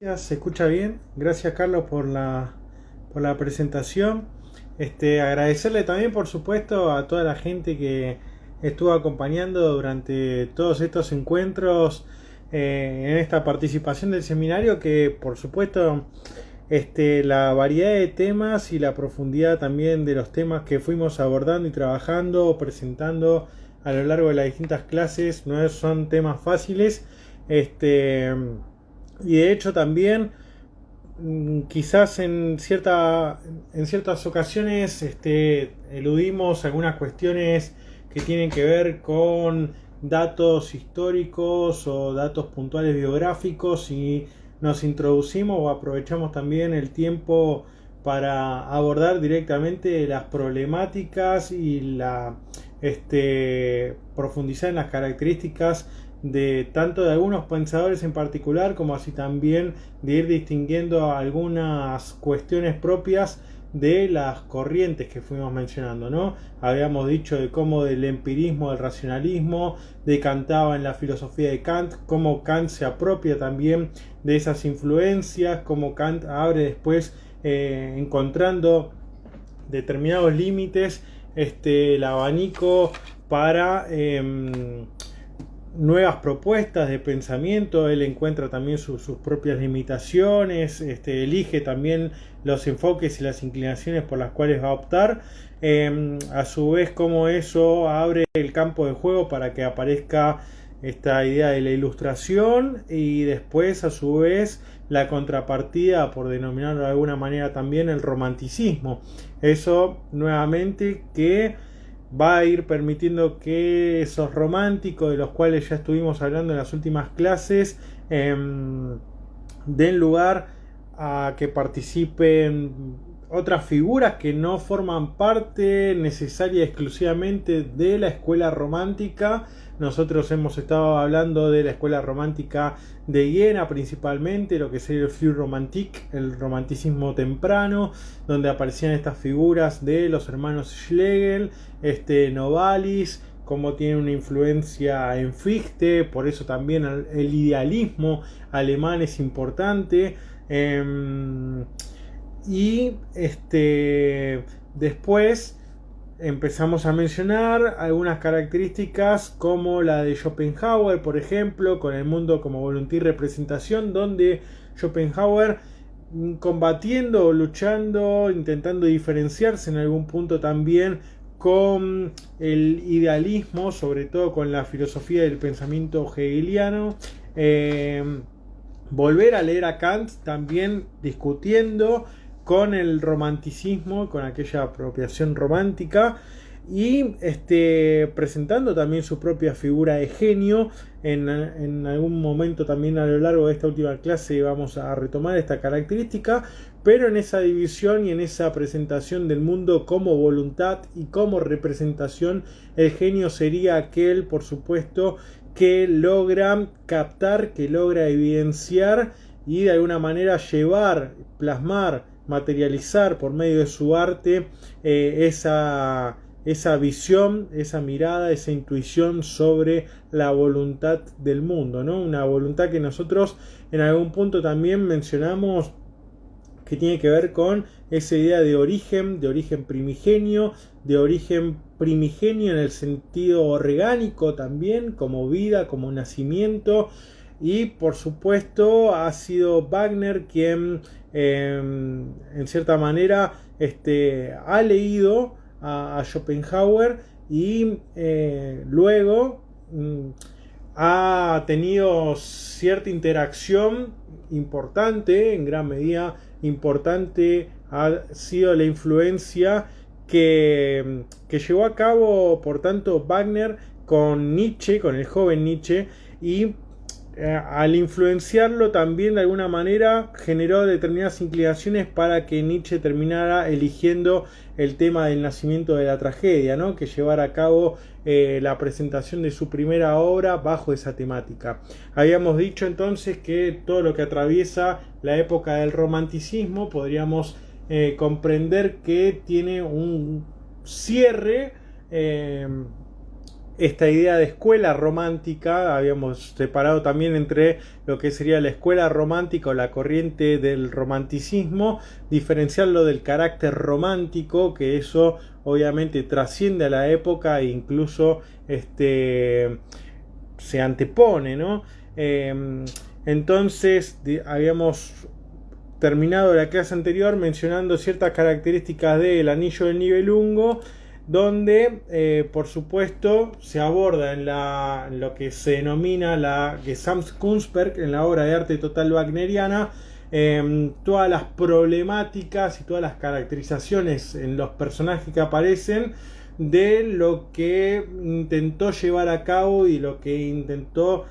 Se escucha bien. Gracias, Carlos, por la presentación. Agradecerle también, por supuesto, a toda la gente que estuvo acompañando durante todos estos encuentros en esta participación del seminario, que por supuesto la variedad de temas y la profundidad también de los temas que fuimos abordando y trabajando o presentando a lo largo de las distintas clases no son temas fáciles. Y de hecho también quizás en ciertas ocasiones eludimos algunas cuestiones que tienen que ver con datos históricos o datos puntuales biográficos, y nos introducimos o aprovechamos también el tiempo para abordar directamente las problemáticas y profundizar en las características de tanto de algunos pensadores en particular, como así también de ir distinguiendo algunas cuestiones propias de las corrientes que fuimos mencionando, ¿no? Habíamos dicho de cómo del empirismo, del racionalismo, decantaba en la filosofía de Kant, cómo Kant se apropia también de esas influencias, cómo Kant abre después, encontrando determinados límites, el abanico para nuevas propuestas de pensamiento. Él encuentra también sus propias limitaciones, elige también los enfoques y las inclinaciones por las cuales va a optar. A su vez, como eso abre el campo de juego para que aparezca esta idea de la ilustración, y después a su vez la contrapartida, por denominarlo de alguna manera también, el romanticismo. Eso nuevamente que va a ir permitiendo que esos románticos, de los cuales ya estuvimos hablando en las últimas clases, den lugar a que participen otras figuras que no forman parte necesaria exclusivamente de la escuela romántica. Nosotros hemos estado hablando de la escuela romántica de Viena, principalmente lo que sería el Frühe Romantik, el romanticismo temprano, donde aparecían estas figuras de los hermanos Schlegel, Novalis, como tiene una influencia en Fichte. Por eso también el idealismo alemán es importante. Y después empezamos a mencionar algunas características como la de Schopenhauer, por ejemplo, con el mundo como voluntad y representación, donde Schopenhauer, combatiendo o luchando, intentando diferenciarse en algún punto también con el idealismo, sobre todo con la filosofía del pensamiento hegeliano, volver a leer a Kant también discutiendo con el romanticismo, con aquella apropiación romántica, y presentando también su propia figura de genio. En algún momento también a lo largo de esta última clase vamos a retomar esta característica, pero en esa división y en esa presentación del mundo como voluntad y como representación, el genio sería aquel, por supuesto, que logra captar, que logra evidenciar y de alguna manera llevar, plasmar, materializar por medio de su arte esa visión, esa mirada, esa intuición sobre la voluntad del mundo, ¿no? Una voluntad que nosotros en algún punto también mencionamos que tiene que ver con esa idea de origen primigenio, en el sentido orgánico también, como vida, como nacimiento. Y por supuesto ha sido Wagner quien en cierta manera ha leído a Schopenhauer y luego ha tenido cierta interacción importante, en gran medida importante ha sido la influencia que llevó a cabo, por tanto, Wagner con Nietzsche, con el joven Nietzsche, y al influenciarlo también de alguna manera generó determinadas inclinaciones para que Nietzsche terminara eligiendo el tema del nacimiento de la tragedia, ¿no? Que llevara a cabo la presentación de su primera obra bajo esa temática. Habíamos dicho entonces que todo lo que atraviesa la época del romanticismo podríamos comprender que tiene un cierre esta idea de escuela romántica. Habíamos separado también entre lo que sería la escuela romántica o la corriente del romanticismo, diferenciarlo del carácter romántico, que eso obviamente trasciende a la época e incluso se antepone, ¿no? Entonces habíamos terminado la clase anterior mencionando ciertas características del anillo del Nibelungo, donde por supuesto se aborda en lo que se denomina la Gesamtkunstwerk, en la obra de arte total wagneriana, todas las problemáticas y todas las caracterizaciones en los personajes que aparecen de lo que intentó llevar a cabo y lo que intentó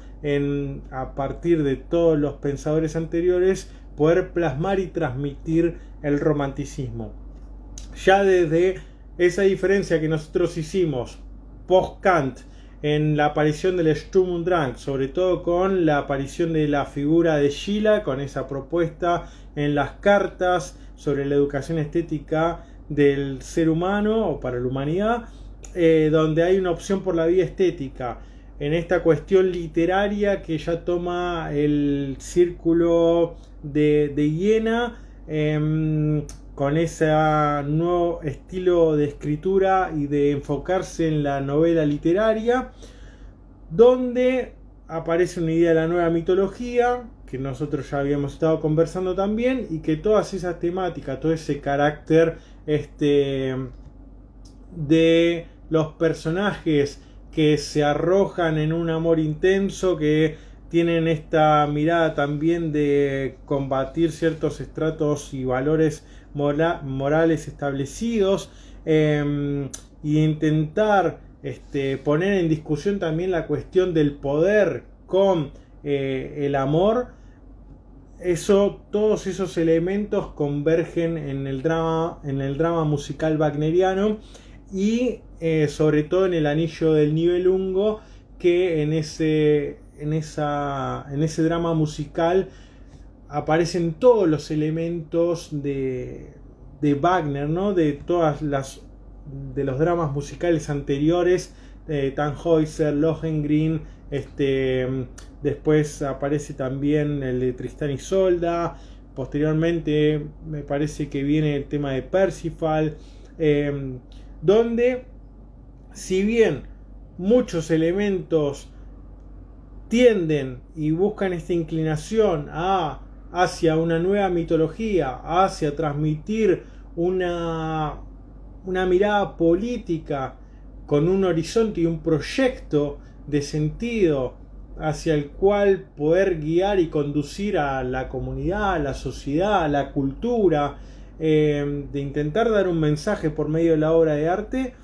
a partir de todos los pensadores anteriores poder plasmar y transmitir el romanticismo. Ya desde esa diferencia que nosotros hicimos post-Kant en la aparición del Sturm und Drang, sobre todo con la aparición de la figura de Schiller, con esa propuesta en las cartas sobre la educación estética del ser humano o para la humanidad, donde hay una opción por la vía estética, en esta cuestión literaria que ya toma el círculo de Iena, con ese nuevo estilo de escritura y de enfocarse en la novela literaria, donde aparece una idea de la nueva mitología, que nosotros ya habíamos estado conversando también, y que todas esas temáticas, todo ese carácter de los personajes que se arrojan en un amor intenso, que tienen esta mirada también de combatir ciertos estratos y valores morales establecidos, y intentar poner en discusión también la cuestión del poder con el amor. Todos esos elementos convergen en el drama musical wagneriano, y sobre todo en el anillo del Nibelungo, que en ese drama musical aparecen todos los elementos de Wagner, ¿no? De los dramas musicales anteriores, Tannhäuser, Lohengrin, después aparece también el de Tristán y Isolda, posteriormente me parece que viene el tema de Parsifal, donde si bien muchos elementos tienden y buscan esta inclinación hacia una nueva mitología, hacia transmitir una mirada política con un horizonte y un proyecto de sentido hacia el cual poder guiar y conducir a la comunidad, a la sociedad, a la cultura, de intentar dar un mensaje por medio de la obra de arte.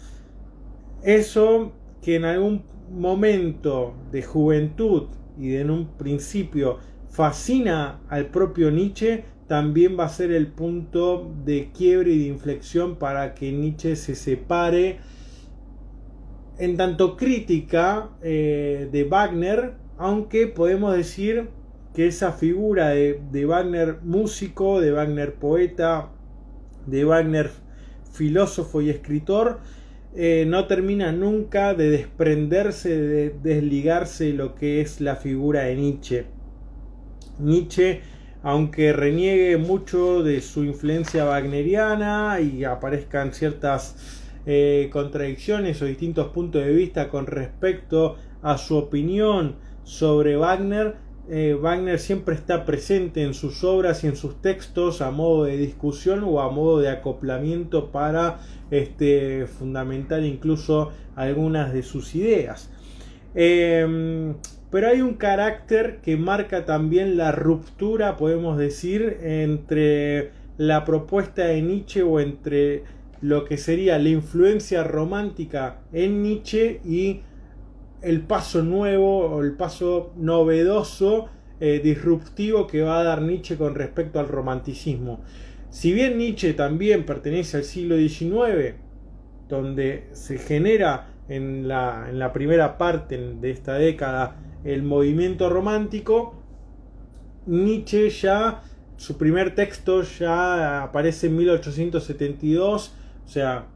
Eso que en algún momento de juventud y en un principio fascina al propio Nietzsche, también va a ser el punto de quiebre y de inflexión para que Nietzsche se separe en tanto crítica de Wagner, aunque podemos decir que esa figura de Wagner músico, de Wagner poeta, de Wagner filósofo y escritor, no termina nunca de desprenderse, de desligarse de lo que es la figura de Nietzsche. Nietzsche, aunque reniegue mucho de su influencia wagneriana y aparezcan ciertas contradicciones o distintos puntos de vista con respecto a su opinión sobre Wagner, Wagner siempre está presente en sus obras y en sus textos a modo de discusión o a modo de acoplamiento para fundamentar incluso algunas de sus ideas. Pero hay un carácter que marca también la ruptura, podemos decir, entre la propuesta de Nietzsche, o entre lo que sería la influencia romántica en Nietzsche y el paso nuevo o el paso novedoso, disruptivo que va a dar Nietzsche con respecto al romanticismo. Si bien Nietzsche también pertenece al siglo XIX, donde se genera en la primera parte de esta década el movimiento romántico, Nietzsche ya, su primer texto ya aparece en 1872, o sea,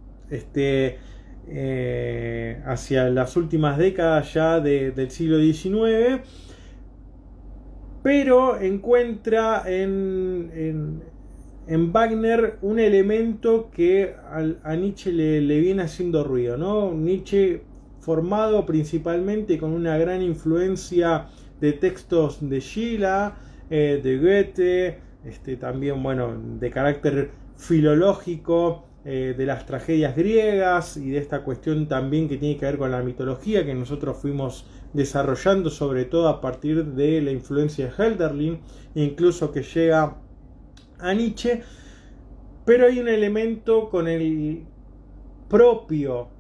hacia las últimas décadas ya del siglo XIX, pero encuentra en Wagner un elemento que a Nietzsche le viene haciendo ruido, ¿no? Nietzsche, formado principalmente con una gran influencia de textos de Schiller, de Goethe, también, bueno, de carácter filológico, de las tragedias griegas y de esta cuestión también que tiene que ver con la mitología que nosotros fuimos desarrollando, sobre todo a partir de la influencia de Hölderlin, incluso que llega a Nietzsche. Pero hay un elemento propio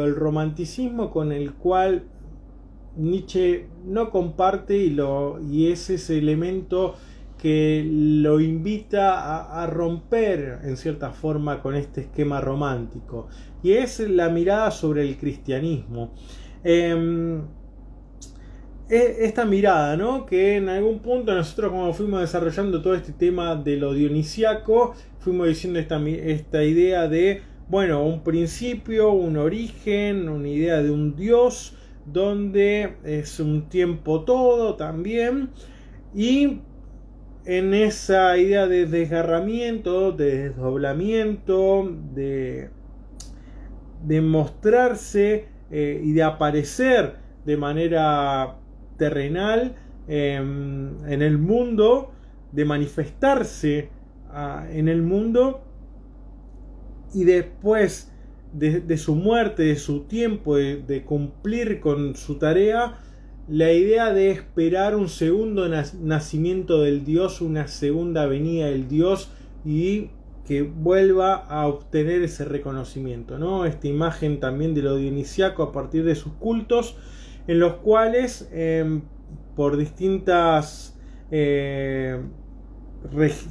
del romanticismo con el cual Nietzsche no comparte, y es ese elemento que lo invita a romper en cierta forma con este esquema romántico, y es la mirada sobre el cristianismo. Esta mirada, ¿no? Que en algún punto nosotros, como fuimos desarrollando todo este tema de lo dionisiaco, fuimos diciendo esta idea de, bueno, un principio, un origen, una idea de un Dios donde es un tiempo todo también, y en esa idea de desgarramiento, de desdoblamiento, de mostrarse y de aparecer de manera terrenal en el mundo, de manifestarse en el mundo, y después de su muerte, de su tiempo, de cumplir con su tarea, la idea de esperar un segundo nacimiento del Dios, una segunda venida del Dios, y que vuelva a obtener ese reconocimiento, ¿no? Esta imagen también de lo dionisiaco a partir de sus cultos, en los cuales por distintas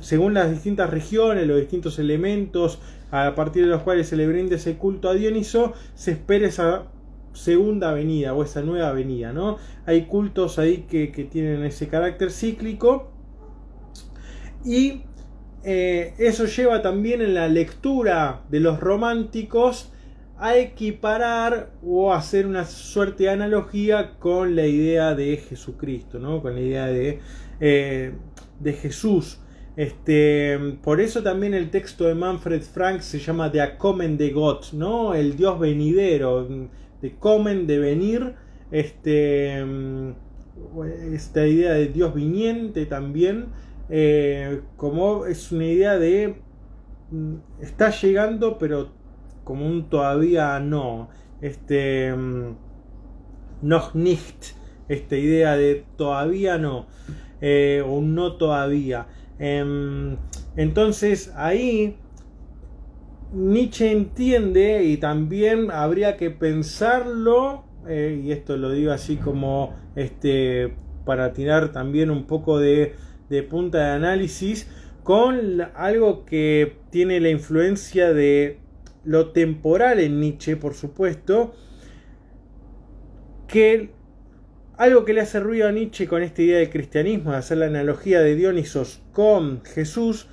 según las distintas regiones, los distintos elementos a partir de los cuales se le brinda ese culto a Dioniso, se espera esa segunda venida o esa nueva venida, ¿no? Hay cultos ahí que tienen ese carácter cíclico, y eso lleva también en la lectura de los románticos a equiparar o a hacer una suerte de analogía con la idea de Jesucristo, ¿no? Con la idea de Jesús. Por eso también el texto de Manfred Frank se llama Der kommende Gott, ¿no? El Dios venidero, de kommen, de venir, esta idea de Dios viniente también, como es una idea de está llegando, pero como un todavía no, noch nicht, esta idea de todavía no, o no todavía. Entonces ahí Nietzsche entiende, y también habría que pensarlo, y esto lo digo así como para tirar también un poco de punta de análisis, con algo que tiene la influencia de lo temporal en Nietzsche, por supuesto, que algo que le hace ruido a Nietzsche con esta idea del cristianismo, de hacer la analogía de Dionisos con Jesús,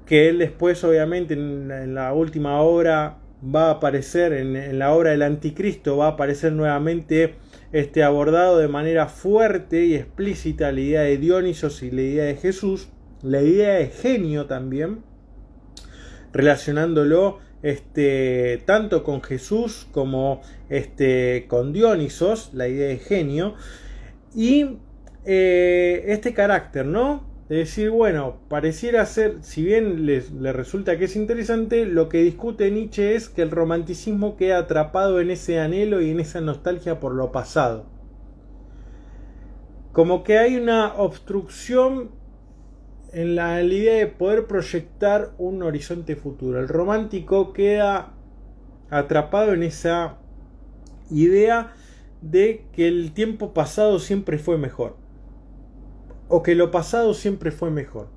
que él después obviamente en la última obra va a aparecer, en la obra del Anticristo va a aparecer nuevamente abordado de manera fuerte y explícita la idea de Dionisos y la idea de Jesús, la idea de genio también, relacionándolo tanto con Jesús como con Dionisos, la idea de genio, y este carácter, ¿no? De decir, bueno, pareciera ser, si bien le resulta que es interesante, lo que discute Nietzsche es que el romanticismo queda atrapado en ese anhelo y en esa nostalgia por lo pasado. Como que hay una obstrucción en la idea de poder proyectar un horizonte futuro. El romántico queda atrapado en esa idea de que el tiempo pasado siempre fue mejor, o que lo pasado siempre fue mejor.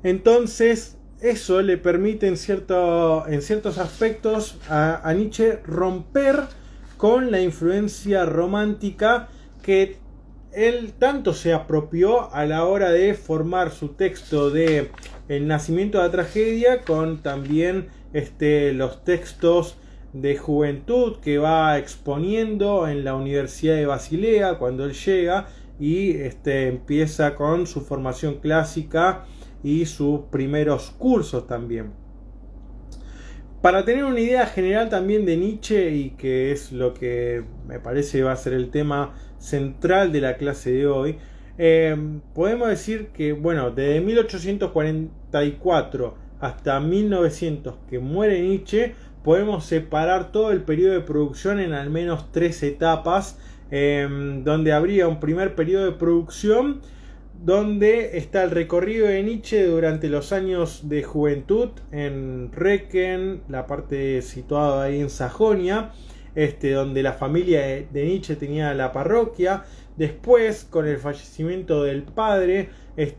Entonces eso le permite en ciertos aspectos a Nietzsche romper con la influencia romántica que él tanto se apropió a la hora de formar su texto de El nacimiento de la tragedia, con también los textos de juventud que va exponiendo en la Universidad de Basilea cuando él llega y empieza con su formación clásica y sus primeros cursos también. Para tener una idea general también de Nietzsche, y que es lo que me parece va a ser el tema central de la clase de hoy, podemos decir que, bueno, desde 1844 hasta 1900 que muere Nietzsche, podemos separar todo el periodo de producción en al menos 3 etapas, donde habría un primer periodo de producción donde está el recorrido de Nietzsche durante los años de juventud en Recken, la parte situada ahí en Sajonia, donde la familia de Nietzsche tenía la parroquia. Después, con el fallecimiento del padre,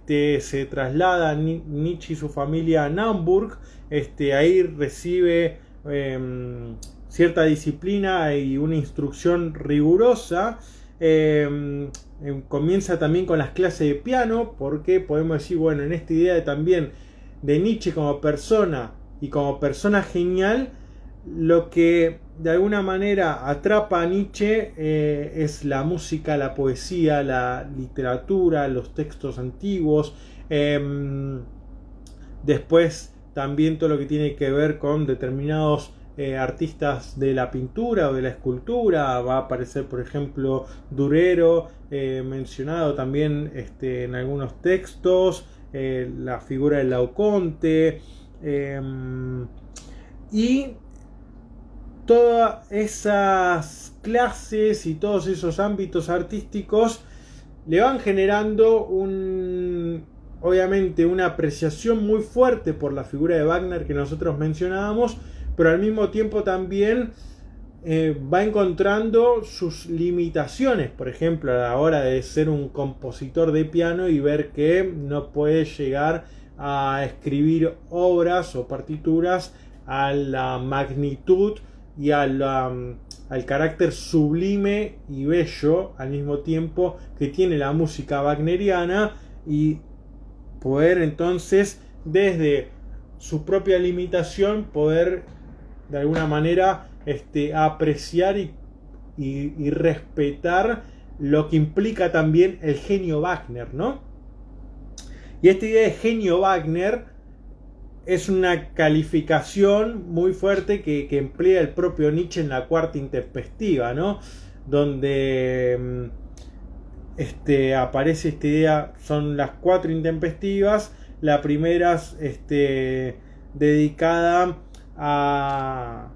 se traslada Nietzsche y su familia a Naumburg. Ahí recibe cierta disciplina y una instrucción rigurosa. Comienza también con las clases de piano, porque podemos decir, bueno, en esta idea también de Nietzsche como persona y como persona genial, lo que de alguna manera atrapa a Nietzsche es la música, la poesía, la literatura, los textos antiguos. Después también todo lo que tiene que ver con determinados artistas de la pintura o de la escultura. Va a aparecer, por ejemplo, Durero, mencionado también en algunos textos, la figura del Laoconte, y todas esas clases y todos esos ámbitos artísticos le van generando obviamente una apreciación muy fuerte por la figura de Wagner que nosotros mencionábamos, pero al mismo tiempo también va encontrando sus limitaciones, por ejemplo a la hora de ser un compositor de piano y ver que no puede llegar a escribir obras o partituras a la magnitud y al carácter sublime y bello al mismo tiempo que tiene la música wagneriana, y poder entonces desde su propia limitación poder de alguna manera apreciar y respetar lo que implica también el genio Wagner, ¿no? Y esta idea de genio Wagner es una calificación muy fuerte que emplea el propio Nietzsche en la Cuarta Intempestiva, ¿no? Donde aparece esta idea, son las 4 intempestivas. La primera es dedicada a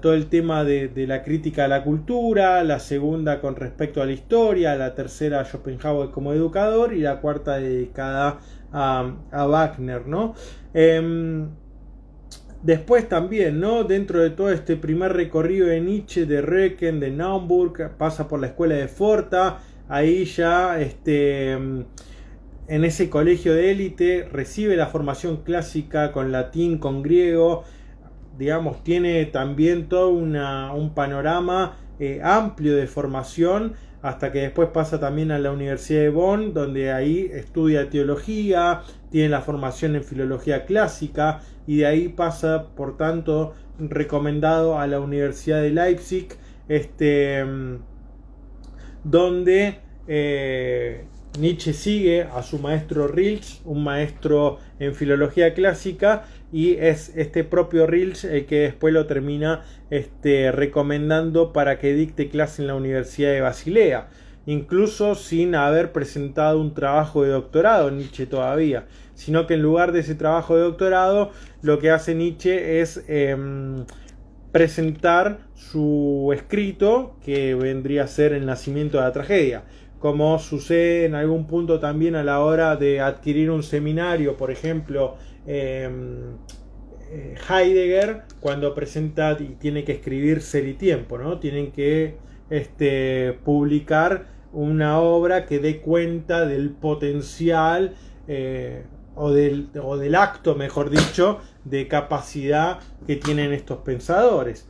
todo el tema de la crítica a la cultura, la segunda con respecto a la historia, la tercera a Schopenhauer como educador y la cuarta dedicada a Wagner, ¿no? Después también, ¿no? Dentro de todo este primer recorrido de Nietzsche, de Recken, de Naumburg, pasa por la escuela de Forta. Ahí ya en ese colegio de élite recibe la formación clásica con latín, con griego. Digamos, tiene también todo un panorama amplio de formación, hasta que después pasa también a la Universidad de Bonn, donde ahí estudia teología, tiene la formación en filología clásica, y de ahí pasa, por tanto, recomendado a la Universidad de Leipzig, donde Nietzsche sigue a su maestro Rilke, un maestro en filología clásica, y es este propio Rilke el que después lo termina recomendando para que dicte clase en la Universidad de Basilea, incluso sin haber presentado un trabajo de doctorado Nietzsche todavía, sino que en lugar de ese trabajo de doctorado lo que hace Nietzsche es presentar su escrito, que vendría a ser El nacimiento de la tragedia, como sucede en algún punto también a la hora de adquirir un seminario, por ejemplo Heidegger, cuando presenta y tiene que escribir Ser y Tiempo, ¿no? Tienen que publicar una obra que dé cuenta del potencial o del acto, mejor dicho, de capacidad que tienen estos pensadores.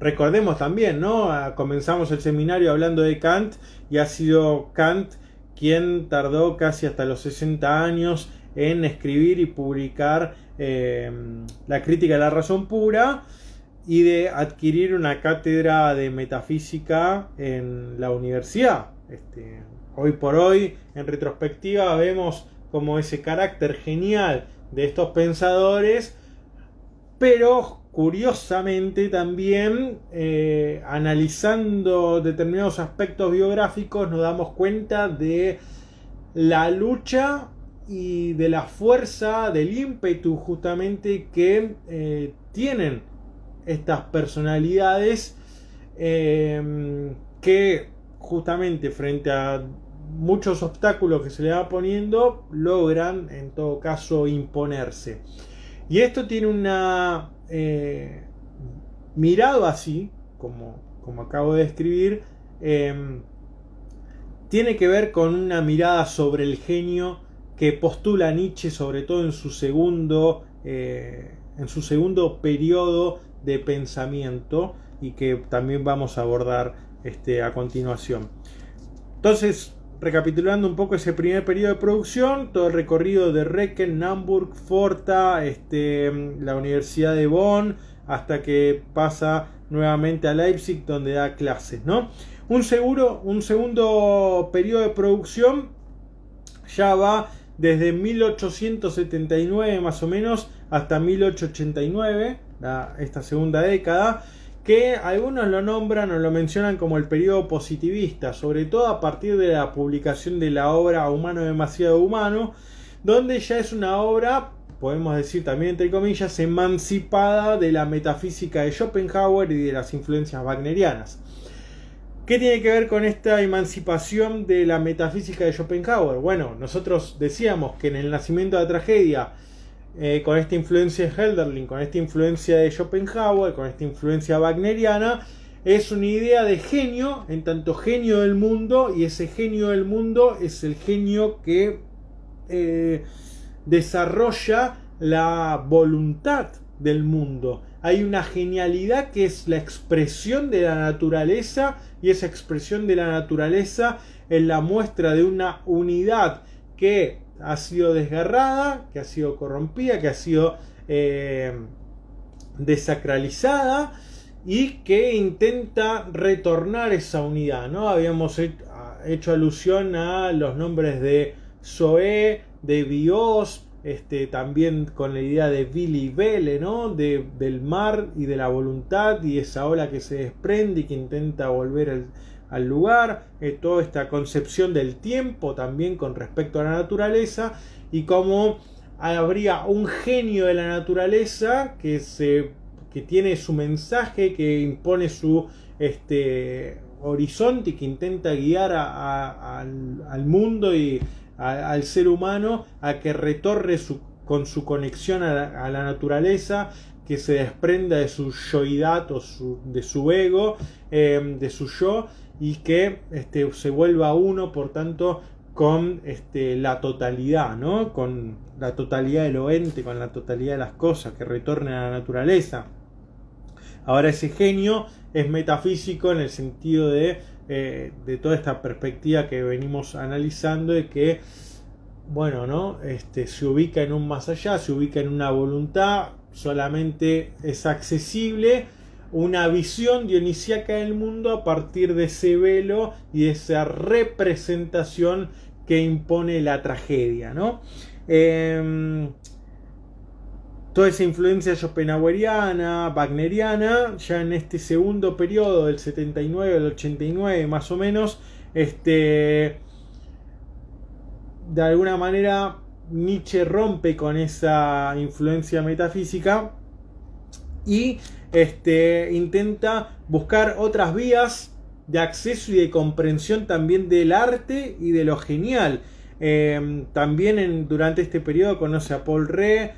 Recordemos también, ¿no? Comenzamos el seminario hablando de Kant, y ha sido Kant quien tardó casi hasta los 60 años en escribir y publicar la crítica de la razón pura, y de adquirir una cátedra de metafísica en la universidad. Hoy por hoy, en retrospectiva, vemos como ese carácter genial de estos pensadores, pero curiosamente también analizando determinados aspectos biográficos nos damos cuenta de la lucha y de la fuerza, del ímpetu justamente que tienen estas personalidades que justamente frente a muchos obstáculos que se le va poniendo logran en todo caso imponerse. Y esto tiene una mirado así como acabo de describir, tiene que ver con una mirada sobre el genio que postula Nietzsche, sobre todo en su segundo periodo de pensamiento, y que también vamos a abordar a continuación. Entonces, recapitulando un poco ese primer periodo de producción, todo el recorrido de Recken, Naumburg, Forta, la Universidad de Bonn, hasta que pasa nuevamente a Leipzig, donde da clases, ¿no? Un segundo periodo de producción ya va desde 1879 más o menos hasta 1889, esta segunda década, que algunos lo nombran o lo mencionan como el periodo positivista, sobre todo a partir de la publicación de la obra Humano demasiado humano, donde ya es una obra, podemos decir también entre comillas, emancipada de la metafísica de Schopenhauer y de las influencias wagnerianas. ¿Qué tiene que ver con esta emancipación de la metafísica de Schopenhauer? Bueno, nosotros decíamos que en El nacimiento de la tragedia, con esta influencia de Hölderlin, con esta influencia de Schopenhauer, con esta influencia wagneriana, es una idea de genio, en tanto genio del mundo, y ese genio del mundo es el genio que desarrolla la voluntad del mundo. Hay una genialidad que es la expresión de la naturaleza, y esa expresión de la naturaleza es la muestra de una unidad que ha sido desgarrada, que ha sido corrompida, que ha sido desacralizada, y que intenta retornar esa unidad, ¿no? Habíamos hecho alusión a los nombres de Zoé, de Bios, también con la idea de Vili y Vele, ¿no? Del mar y de la voluntad, y esa ola que se desprende y que intenta volver al lugar, toda esta concepción del tiempo también con respecto a la naturaleza, y cómo habría un genio de la naturaleza que tiene su mensaje, que impone su horizonte y que intenta guiar al mundo y al ser humano a que retorne con su conexión a la naturaleza, que se desprenda de su yoidad o de su ego, de su yo, y que se vuelva uno, por tanto, con la totalidad, ¿no? Con la totalidad de lo ente, con la totalidad de las cosas, que retorne a la naturaleza. Ahora, ese genio es metafísico en el sentido de toda esta perspectiva que venimos analizando, de que, bueno, ¿no? Se ubica en un más allá, se ubica en una voluntad, solamente es accesible una visión dionisíaca del mundo a partir de ese velo y de esa representación que impone la tragedia, ¿no? Toda esa influencia schopenhaueriana, wagneriana, ya en este segundo periodo del 79 al 89 más o menos, de alguna manera Nietzsche rompe con esa influencia metafísica y intenta buscar otras vías de acceso y de comprensión también del arte y de lo genial. También durante este periodo conoce a Paul Rée,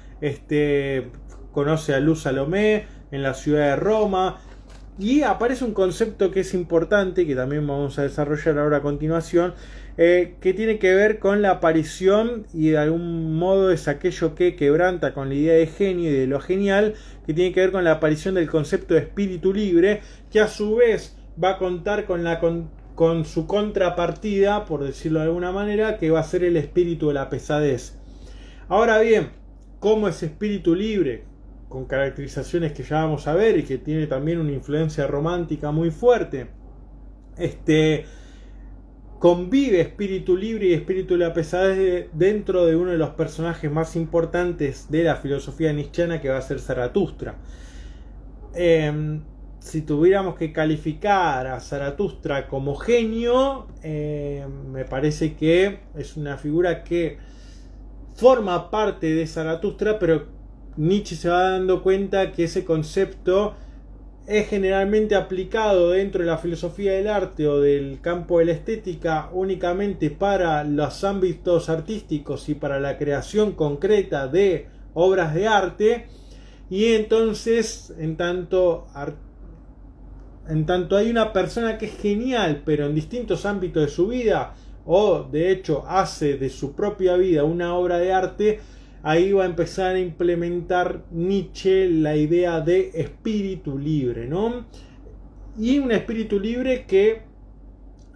conoce a Luz Salomé en la ciudad de Roma, y aparece un concepto que es importante, que también vamos a desarrollar ahora a continuación, que tiene que ver con la aparición, y de algún modo es aquello que quebranta con la idea de genio y de lo genial, que tiene que ver con la aparición del concepto de espíritu libre, que a su vez va a contar con su contrapartida, por decirlo de alguna manera, que va a ser el espíritu de la pesadez. Ahora bien, ¿cómo es espíritu libre? con caracterizaciones que ya vamos a ver y que tiene también una influencia romántica muy fuerte. Convive espíritu libre y espíritu de la pesadez dentro de uno de los personajes más importantes de la filosofía nietzscheana, que va a ser Zaratustra. Si tuviéramos que calificar a Zaratustra como genio, me parece que es una figura que forma parte de Zaratustra, pero Nietzsche se va dando cuenta que ese concepto es generalmente aplicado dentro de la filosofía del arte o del campo de la estética únicamente para los ámbitos artísticos y para la creación concreta de obras de arte, y entonces en tanto hay una persona que es genial pero en distintos ámbitos de su vida, o de hecho hace de su propia vida una obra de arte, ahí va a empezar a implementar Nietzsche la idea de espíritu libre, ¿no? Y un espíritu libre que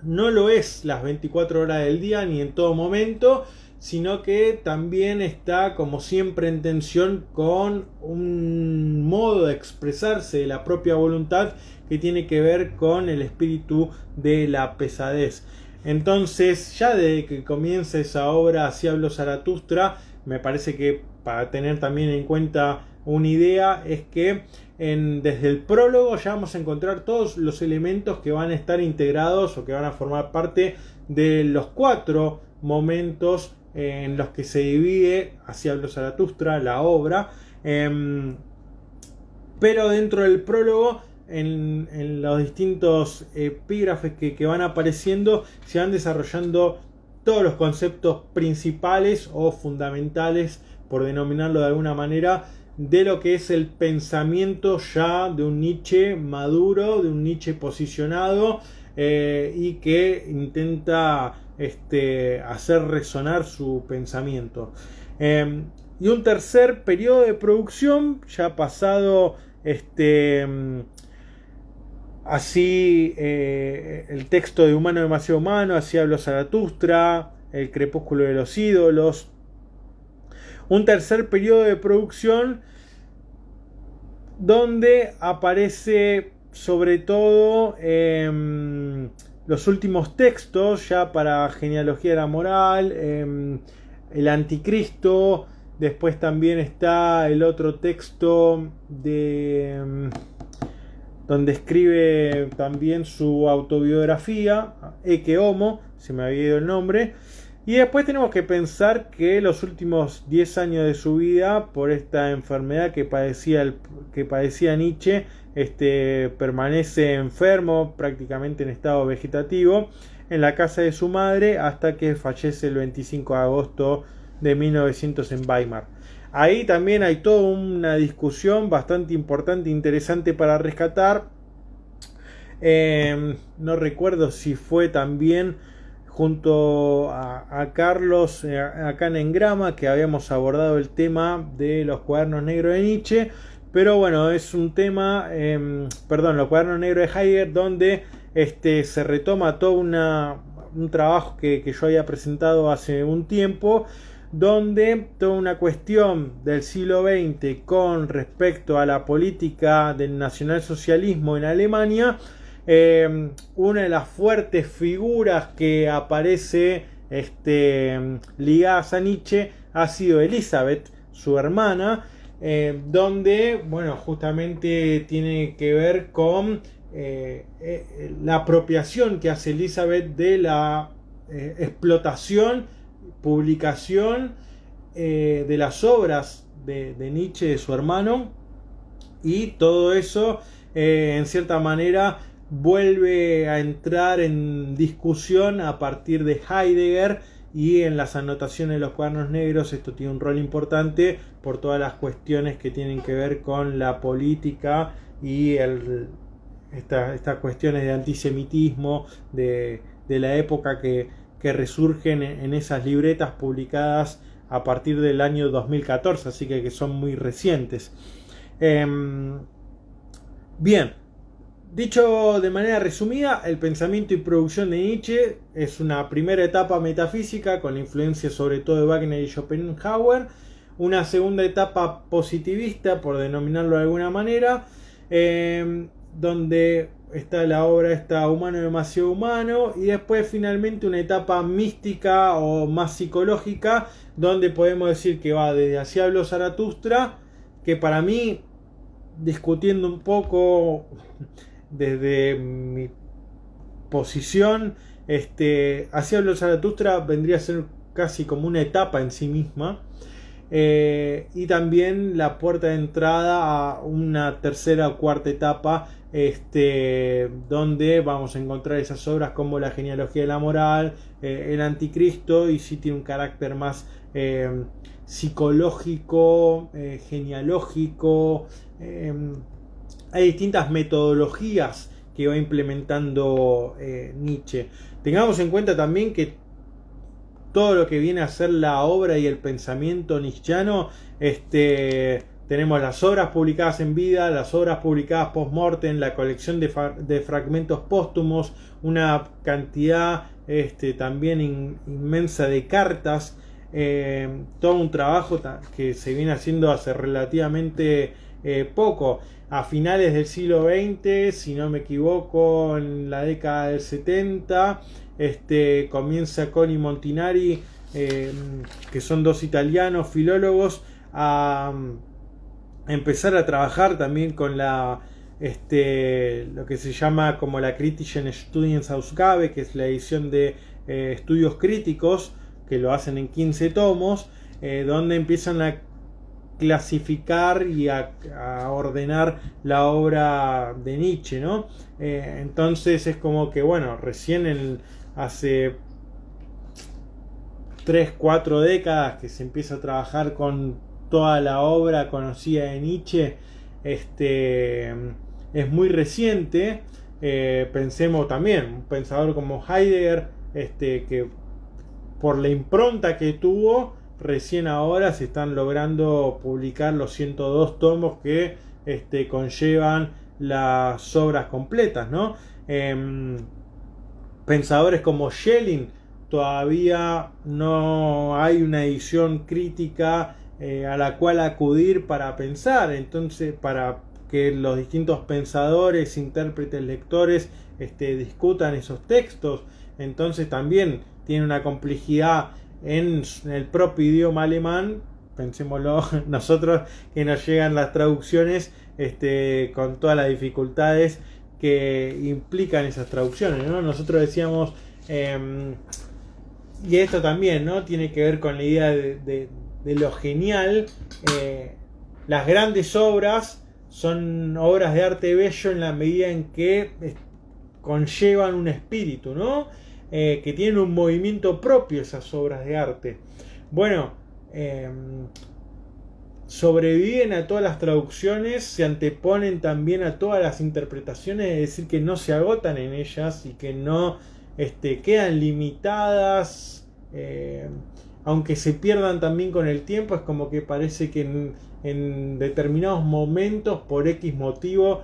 no lo es las 24 horas del día ni en todo momento, sino que también está como siempre en tensión con un modo de expresarse de la propia voluntad que tiene que ver con el espíritu de la pesadez. Entonces, ya desde que comienza esa obra, Así habló Zaratustra, me parece que para tener también en cuenta una idea es que desde el prólogo ya vamos a encontrar todos los elementos que van a estar integrados o que van a formar parte de los 4 momentos en los que se divide Así habló Zaratustra, la obra. Pero dentro del prólogo, en los distintos epígrafes que van apareciendo, se van desarrollando todos los conceptos principales o fundamentales, por denominarlo de alguna manera, de lo que es el pensamiento ya de un Nietzsche maduro, de un Nietzsche posicionado, y que intenta hacer resonar su pensamiento. Y un tercer periodo de producción, ya pasado así el texto de Humano demasiado humano, Así habló Zaratustra, El crepúsculo de los ídolos. Un tercer periodo de producción donde aparece sobre todo los últimos textos ya para Genealogía de la Moral, El Anticristo. Después también está el otro texto de donde escribe también su autobiografía, Ecce Homo, se me había ido el nombre. Y después tenemos que pensar que los últimos 10 años de su vida, por esta enfermedad que padecía Nietzsche, permanece enfermo, prácticamente en estado vegetativo, en la casa de su madre, hasta que fallece el 25 de agosto de 1900 en Weimar. Ahí también hay toda una discusión bastante importante e interesante para rescatar. No recuerdo si fue también junto a Carlos acá en Engrama que habíamos abordado el tema de los cuadernos negros de Nietzsche, pero bueno, es un tema, los cuadernos negros de Heidegger, donde se retoma todo un trabajo que yo había presentado hace un tiempo, donde toda una cuestión del siglo XX con respecto a la política del nacionalsocialismo en Alemania, una de las fuertes figuras que aparece ligadas a Nietzsche ha sido Elisabeth, su hermana, donde, bueno, justamente tiene que ver con la apropiación que hace Elisabeth de la explotación, publicación de las obras de Nietzsche, de su hermano, y todo eso en cierta manera vuelve a entrar en discusión a partir de Heidegger, y en las anotaciones de los cuadernos negros esto tiene un rol importante por todas las cuestiones que tienen que ver con la política y estas cuestiones de antisemitismo de la época que resurgen en esas libretas publicadas a partir del año 2014, así que son muy recientes. Bien, dicho de manera resumida, el pensamiento y producción de Nietzsche es una primera etapa metafísica con la influencia sobre todo de Wagner y Schopenhauer, una segunda etapa positivista, por denominarlo de alguna manera, donde está la obra esta Humano demasiado humano, y después finalmente una etapa mística o más psicológica, donde podemos decir que va desde Así habló Zaratustra, que para mí, discutiendo un poco desde mi posición, Así habló Zaratustra vendría a ser casi como una etapa en sí misma, y también la puerta de entrada a una tercera o cuarta etapa, donde vamos a encontrar esas obras como La genealogía de la moral, El anticristo, y sí tiene un carácter más psicológico, genealógico. Hay distintas metodologías que va implementando Nietzsche. Tengamos en cuenta también que todo lo que viene a ser la obra y el pensamiento nietzscheano, tenemos las obras publicadas en vida, las obras publicadas post-mortem, la colección de fragmentos póstumos, una cantidad también inmensa de cartas, todo un trabajo que se viene haciendo hace relativamente poco. A finales del siglo XX, si no me equivoco, en la década del 70, comienza con Montinari, que son dos italianos filólogos, a empezar a trabajar también con lo que se llama como la Kritischen Studienausgabe, que es la edición de estudios críticos, que lo hacen en 15 tomos, donde empiezan a clasificar y a ordenar la obra de Nietzsche, ¿no? Entonces es como que, bueno, recién hace 3-4 décadas que se empieza a trabajar con toda la obra conocida de Nietzsche. Es muy reciente. Pensemos también, un pensador como Heidegger, que por la impronta que tuvo, recién ahora se están logrando publicar los 102 tomos que conllevan las obras completas, ¿no? Pensadores como Schelling, todavía no hay una edición crítica a la cual acudir para pensar. Entonces, para que los distintos pensadores, intérpretes, lectores discutan esos textos, entonces también tiene una complejidad en el propio idioma alemán. Pensémoslo nosotros, que nos llegan las traducciones con todas las dificultades que implican esas traducciones, ¿no? Nosotros decíamos, y esto también, ¿no?, tiene que ver con la idea de lo genial. Las grandes obras son obras de arte bello en la medida en que conllevan un espíritu, ¿no? Que tienen un movimiento propio esas obras de arte. Bueno, sobreviven a todas las traducciones, se anteponen también a todas las interpretaciones, es decir, que no se agotan en ellas y que no quedan limitadas, aunque se pierdan también con el tiempo. Es como que parece que en determinados momentos, por X motivo,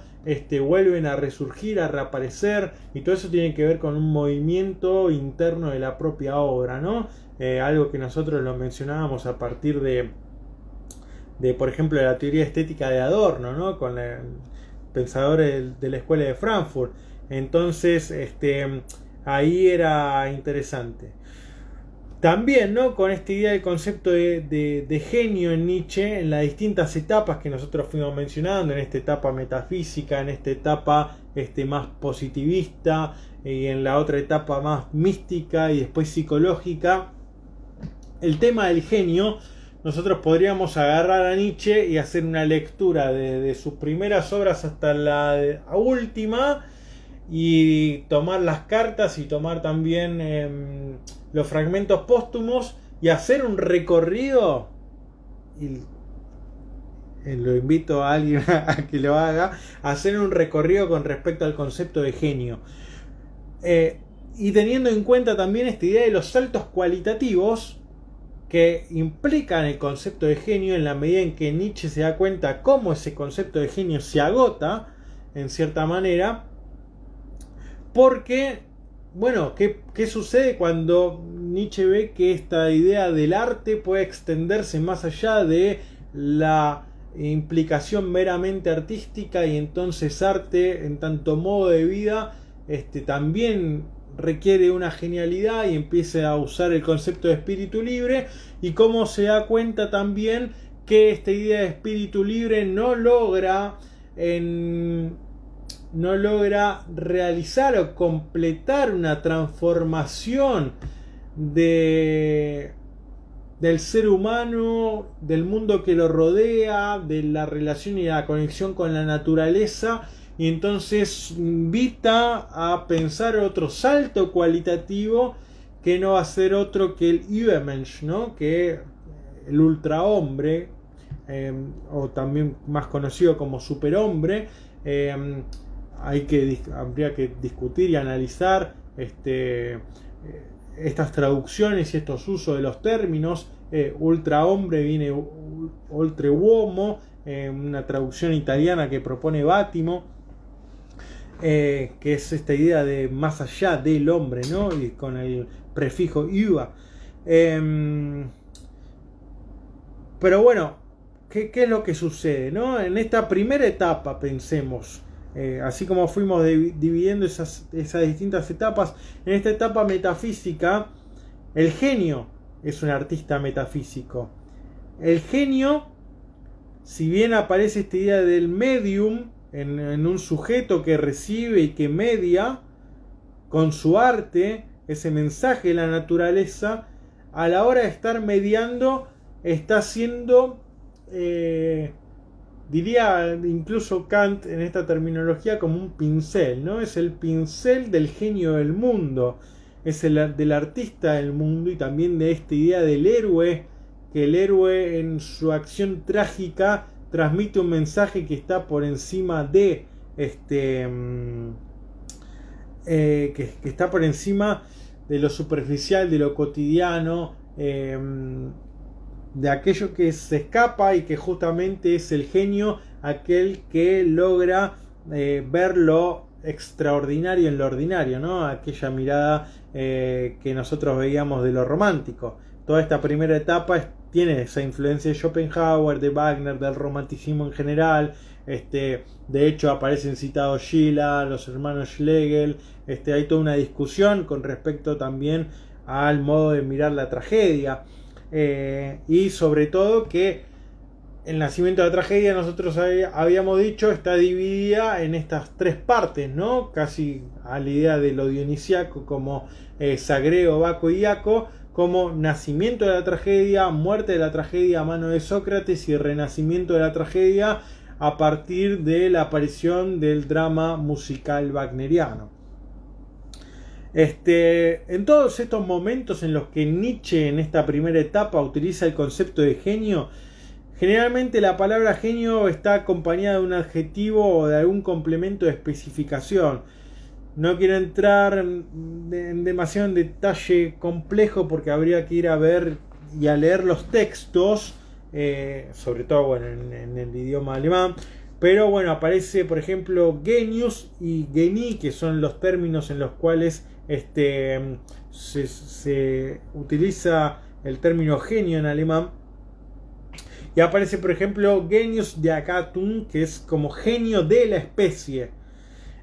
vuelven a resurgir, a reaparecer, y todo eso tiene que ver con un movimiento interno de la propia obra, ¿no? Algo que nosotros lo mencionábamos a partir de por ejemplo, la teoría estética de Adorno, ¿no?, con el pensador de la escuela de Frankfurt. Entonces, ahí era interesante. También, ¿no?, con esta idea del concepto de genio en Nietzsche, en las distintas etapas que nosotros fuimos mencionando, en esta etapa metafísica, en esta etapa más positivista, y en la otra etapa más mística y después psicológica. El tema del genio, nosotros podríamos agarrar a Nietzsche y hacer una lectura de sus primeras obras hasta la última, y tomar las cartas y tomar también los fragmentos póstumos y hacer un recorrido, y lo invito a alguien a que lo haga, hacer un recorrido con respecto al concepto de genio, y teniendo en cuenta también esta idea de los saltos cualitativos que implican el concepto de genio, en la medida en que Nietzsche se da cuenta cómo ese concepto de genio se agota en cierta manera. Porque, bueno, ¿qué sucede cuando Nietzsche ve que esta idea del arte puede extenderse más allá de la implicación meramente artística, y entonces arte en tanto modo de vida también requiere una genialidad, y empieza a usar el concepto de espíritu libre, y cómo se da cuenta también que esta idea de espíritu libre no logra realizar o completar una transformación del ser humano, del mundo que lo rodea, de la relación y la conexión con la naturaleza, y entonces invita a pensar otro salto cualitativo que no va a ser otro que el Übermensch, ¿no? Que el ultrahombre, o también más conocido como superhombre. Habría que discutir y analizar estas traducciones y estos usos de los términos. Ultrahombre viene oltreuomo, una traducción italiana que propone Bátimo, que es esta idea de más allá del hombre, ¿no? Y con el prefijo über. Pero bueno, ¿qué es lo que sucede, ¿no? En esta primera etapa, pensemos, así como fuimos dividiendo esas distintas etapas, en esta etapa metafísica, el genio es un artista metafísico. El genio, si bien aparece esta idea del medium en un sujeto que recibe y que media con su arte ese mensaje de la naturaleza, a la hora de estar mediando está siendo, diría incluso Kant en esta terminología, como un pincel, ¿no? Es el pincel del genio del mundo, es el del artista del mundo, y también de esta idea del héroe, que el héroe en su acción trágica transmite un mensaje que está por encima de que está por encima de lo superficial, de lo cotidiano, de aquello que se escapa, y que justamente es el genio aquel que logra ver lo extraordinario en lo ordinario, ¿no? Aquella mirada que nosotros veíamos de lo romántico. Toda esta primera etapa tiene esa influencia de Schopenhauer, de Wagner, del romanticismo en general. De hecho aparecen citados Schiller, los hermanos Schlegel. Hay toda una discusión con respecto también al modo de mirar la tragedia. Y sobre todo que el nacimiento de la tragedia, nosotros habíamos dicho, está dividida en estas tres partes, ¿no? Casi a la idea de lo dionisiaco, como Sagreo, Baco y Iaco, como nacimiento de la tragedia, muerte de la tragedia a mano de Sócrates, y renacimiento de la tragedia a partir de la aparición del drama musical wagneriano. En todos estos momentos en los que Nietzsche, en esta primera etapa, utiliza el concepto de genio, generalmente la palabra genio está acompañada de un adjetivo o de algún complemento de especificación. No quiero entrar en demasiado en detalle complejo, porque habría que ir a ver y a leer los textos, sobre todo bueno, en el idioma alemán. Pero bueno, aparece por ejemplo Genius y Genie, que son los términos en los cuales se utiliza el término genio en alemán. Y aparece por ejemplo Genius der Gattung, que es como genio de la especie.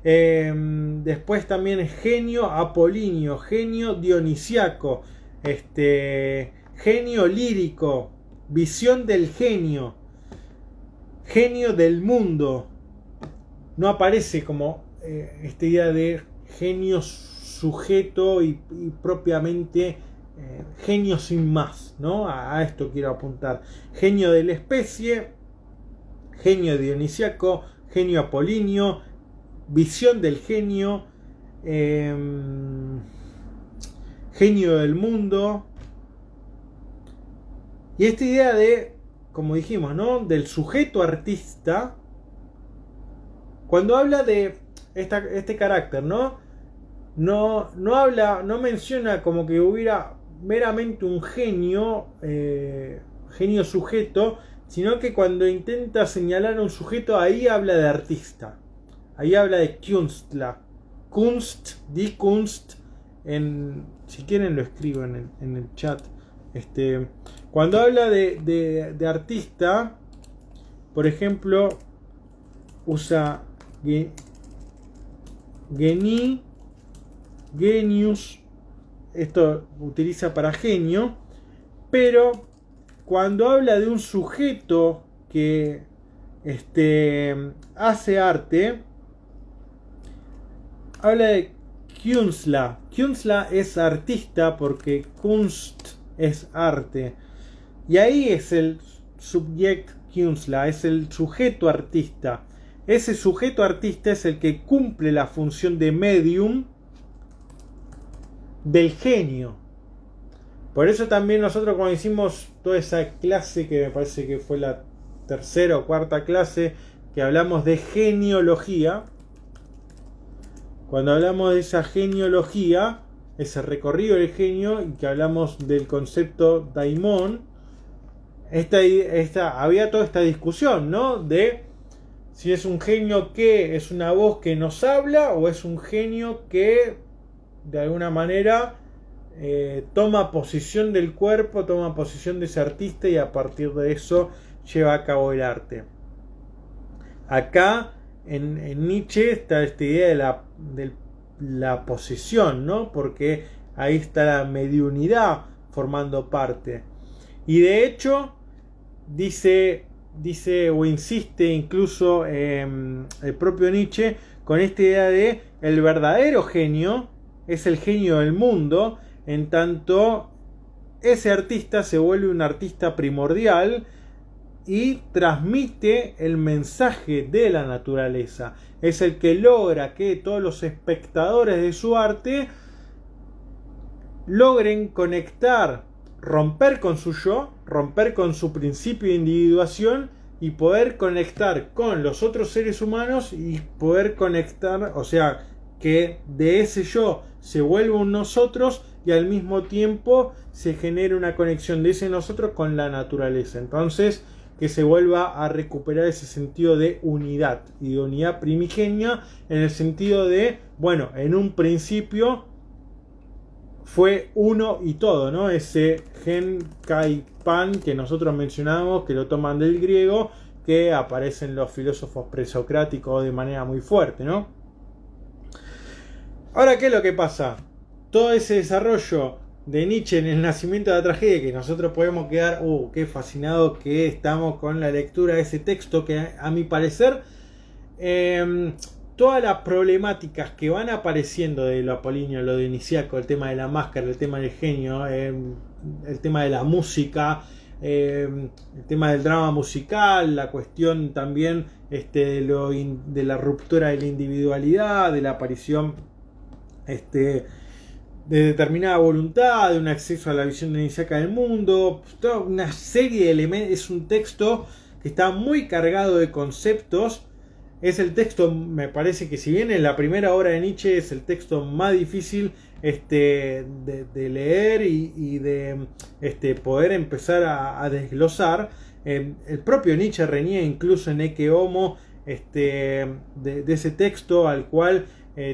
Después también genio apolíneo, genio dionisiaco, genio lírico, visión del genio, genio del mundo. No aparece como esta idea de genio sujeto y propiamente genio sin más, ¿no? A esto quiero apuntar. Genio de la especie, genio dionisiaco, genio apolíneo, visión del genio, genio del mundo. Y esta idea de, como dijimos, ¿no? Del sujeto artista, cuando habla de este carácter, no habla, no menciona como que hubiera meramente un genio, genio sujeto, sino que cuando intenta señalar a un sujeto, ahí habla de artista. Ahí habla de Künstler. Kunst, die Kunst, si quieren lo escribo en el chat. Cuando habla de artista, por ejemplo, usa genius, esto utiliza para genio, pero cuando habla de un sujeto que hace arte, habla de Künstler. Künstler es artista porque Kunst es arte. Y ahí es el subject Künstler, es el sujeto artista. Ese sujeto artista es el que cumple la función de medium del genio. Por eso también nosotros cuando hicimos toda esa clase, que me parece que fue la tercera o cuarta clase, que hablamos de geniología, cuando hablamos de esa geniología, ese recorrido del genio, y que hablamos del concepto daimon, había toda esta discusión, ¿no? De si es un genio que es una voz que nos habla o es un genio que de alguna manera toma posición del cuerpo, toma posición de ese artista y a partir de eso lleva a cabo el arte. Acá en Nietzsche está esta idea de la posesión, ¿no? Porque ahí está la mediunidad formando parte. Y de hecho dice o insiste incluso el propio Nietzsche con esta idea de el verdadero genio es el genio del mundo, en tanto ese artista se vuelve un artista primordial y transmite el mensaje de la naturaleza. Es el que logra que todos los espectadores de su arte logren conectar, romper con su yo, romper con su principio de individuación y poder conectar con los otros seres humanos y poder conectar, o sea, que de ese yo se vuelva un nosotros y al mismo tiempo se genere una conexión de ese nosotros con la naturaleza. Entonces, que se vuelva a recuperar ese sentido de unidad y de unidad primigenia, en el sentido de, bueno, en un principio fue uno y todo, ¿no? Ese gen kai pan que nosotros mencionamos, que lo toman del griego, que aparecen los filósofos presocráticos de manera muy fuerte, ¿no? Ahora, ¿qué es lo que pasa? Todo ese desarrollo de Nietzsche en el nacimiento de la tragedia, que nosotros podemos quedar, qué fascinado que estamos con la lectura de ese texto, que a mi parecer todas las problemáticas que van apareciendo de lo apolíneo, lo dionisiaco, el tema de la máscara, el tema del genio, el tema de la música, el tema del drama musical, la cuestión también de la ruptura de la individualidad, de la aparición de determinada voluntad, de un acceso a la visión dionisiaca del mundo, toda una serie de elementos. Es un texto que está muy cargado de conceptos. Es el texto, me parece que si bien en la primera obra de Nietzsche es el texto más difícil de leer y de poder empezar a desglosar. El propio Nietzsche reniega incluso en Ecce Homo de ese texto, al cual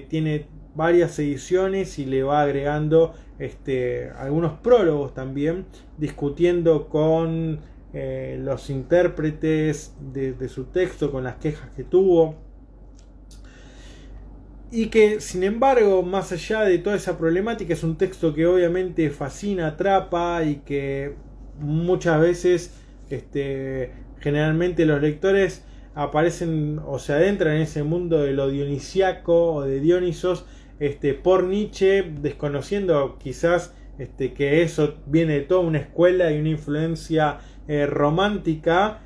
tiene varias ediciones y le va agregando algunos prólogos también, discutiendo con los intérpretes de su texto, con las quejas que tuvo, y que sin embargo, más allá de toda esa problemática, es un texto que obviamente fascina, atrapa, y que muchas veces generalmente los lectores aparecen o se adentran en ese mundo de lo dionisiaco o de Dionisos por Nietzsche, desconociendo quizás que eso viene de toda una escuela y una influencia romántica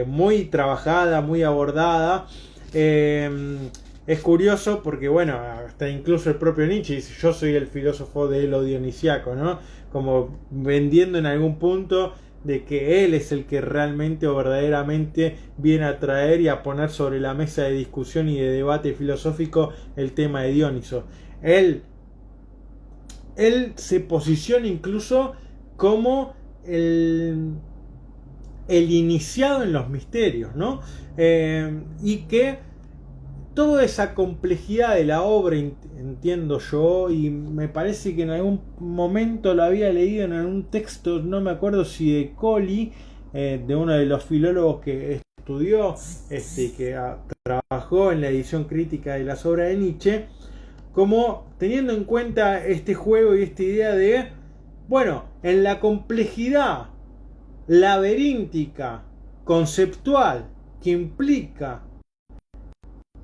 muy trabajada, muy abordada. Es curioso porque, bueno, hasta incluso el propio Nietzsche dice: yo soy el filósofo de lo dionisiaco, ¿no? Como vendiendo en algún punto de que él es el que realmente o verdaderamente viene a traer y a poner sobre la mesa de discusión y de debate filosófico el tema de Dioniso. Él se posiciona incluso como el iniciado en los misterios, ¿no? Y que toda esa complejidad de la obra, entiendo yo, y me parece que en algún momento lo había leído en algún texto, no me acuerdo si de Colli, de uno de los filólogos que estudió, que trabajó en la edición crítica de las obras de Nietzsche, como teniendo en cuenta este juego y esta idea de, bueno, en la complejidad laberíntica, conceptual, que implica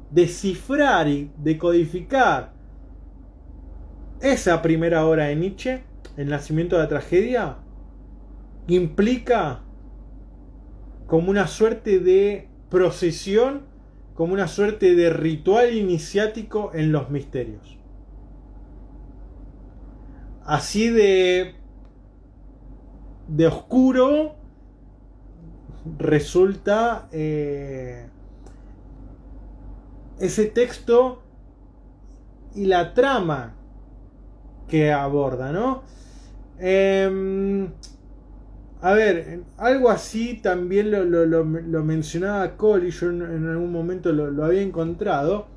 descifrar y decodificar esa primera obra de Nietzsche, El nacimiento de la tragedia, implica como una suerte de procesión, como una suerte de ritual iniciático en los misterios. Así de oscuro resulta ese texto y la trama que aborda, ¿no? A ver, algo así también lo mencionaba Colli, yo en algún momento lo había encontrado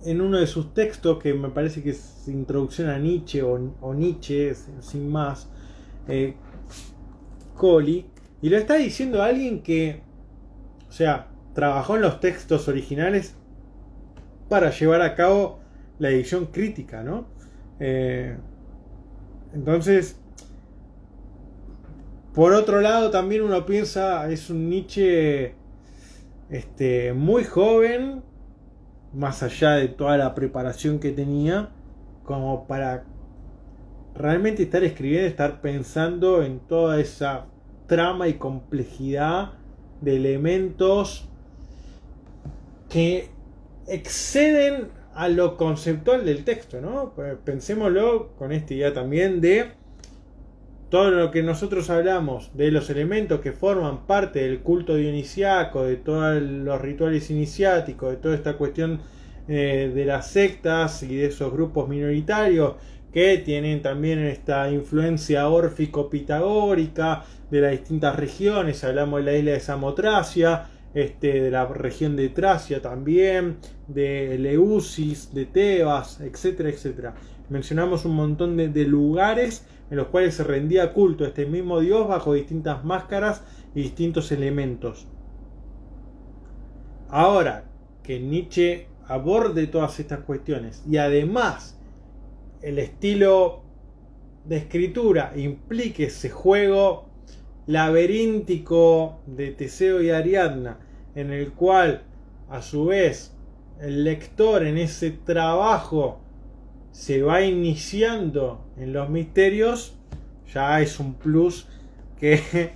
en uno de sus textos, que me parece que es Introducción a Nietzsche o Nietzsche, sin más, Colli, y lo está diciendo alguien que, o sea, trabajó en los textos originales para llevar a cabo la edición crítica, ¿no? Entonces, por otro lado, también uno piensa, es un Nietzsche muy joven, más allá de toda la preparación que tenía, como para realmente estar escribiendo, estar pensando en toda esa trama y complejidad de elementos que exceden a lo conceptual del texto, ¿no? Pensémoslo con esta idea también de todo lo que nosotros hablamos de los elementos que forman parte del culto dionisiaco, de todos los rituales iniciáticos, de toda esta cuestión de las sectas y de esos grupos minoritarios que tienen también esta influencia órfico-pitagórica de las distintas regiones. Hablamos de la isla de Samotracia, de la región de Tracia también, de Eleusis, de Tebas, etcétera, etcétera. Mencionamos un montón de lugares en los cuales se rendía culto a este mismo dios bajo distintas máscaras y distintos elementos. Ahora que Nietzsche aborde todas estas cuestiones y además el estilo de escritura implique ese juego laberíntico de Teseo y Ariadna, en el cual a su vez el lector en ese trabajo se va iniciando en los misterios, ya es un plus que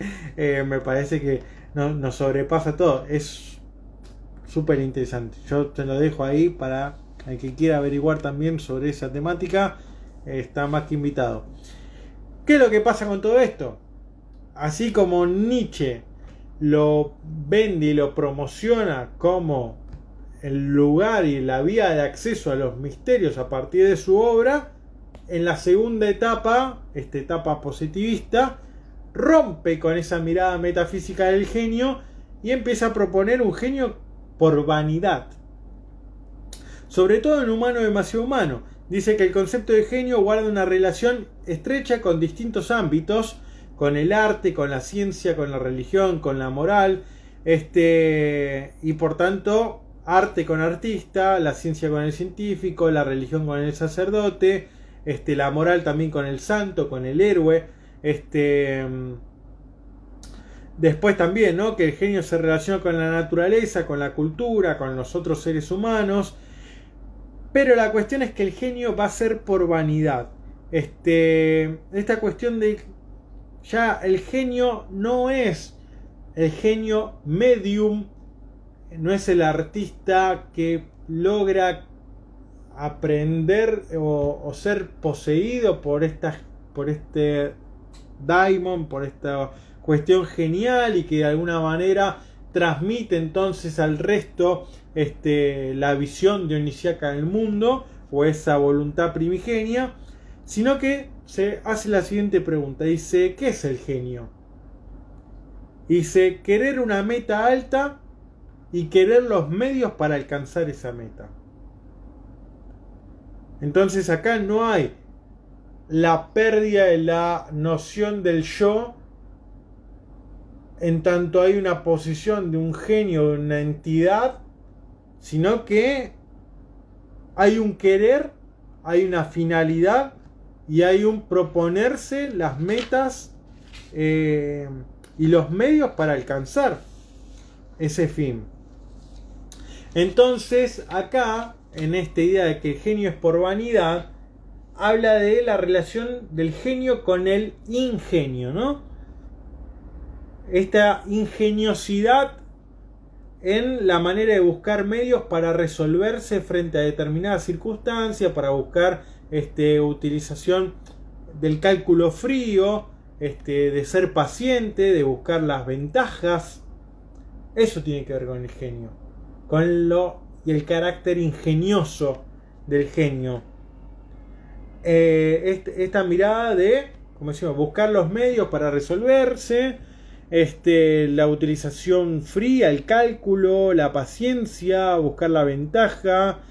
me parece que nos sobrepasa todo. Es súper interesante. Yo te lo dejo ahí para el que quiera averiguar también sobre esa temática, está más que invitado. ¿Qué es lo que pasa con todo esto? Así como Nietzsche lo vende y lo promociona como el lugar y la vía de acceso a los misterios a partir de su obra, en la segunda etapa, esta etapa positivista, rompe con esa mirada metafísica del genio y empieza a proponer un genio por vanidad. Sobre todo en Humano demasiado humano. Dice que el concepto de genio guarda una relación estrecha con distintos ámbitos, con el arte, con la ciencia, con la religión, con la moral, y por tanto arte con artista, la ciencia con el científico, la religión con el sacerdote, la moral también con el santo, con el héroe, después también, ¿no?, que el genio se relaciona con la naturaleza, con la cultura, con los otros seres humanos, pero la cuestión es que el genio va a ser por vanidad. Esta cuestión de ya el genio no es el genio medium, no es el artista que logra aprender o ser poseído por este daimon, por esta cuestión genial y que de alguna manera transmite entonces al resto la visión dionisíaca del mundo o esa voluntad primigenia, sino que se hace la siguiente pregunta. Dice, ¿qué es el genio? Dice, querer una meta alta y querer los medios para alcanzar esa meta. Entonces acá no hay la pérdida de la noción del yo, en tanto hay una posición de un genio, de una entidad, sino que hay un querer, hay una finalidad y hay un proponerse las metas y los medios para alcanzar ese fin. Entonces acá, en esta idea de que el genio es por vanidad, habla de la relación del genio con el ingenio, ¿no? Esta ingeniosidad en la manera de buscar medios para resolverse frente a determinadas circunstancias, para buscar utilización del cálculo frío, de ser paciente, de buscar las ventajas. Eso tiene que ver con el genio, con lo y el carácter ingenioso del genio. Esta mirada de, como decimos, buscar los medios para resolverse, la utilización fría, el cálculo, la paciencia, buscar la ventaja,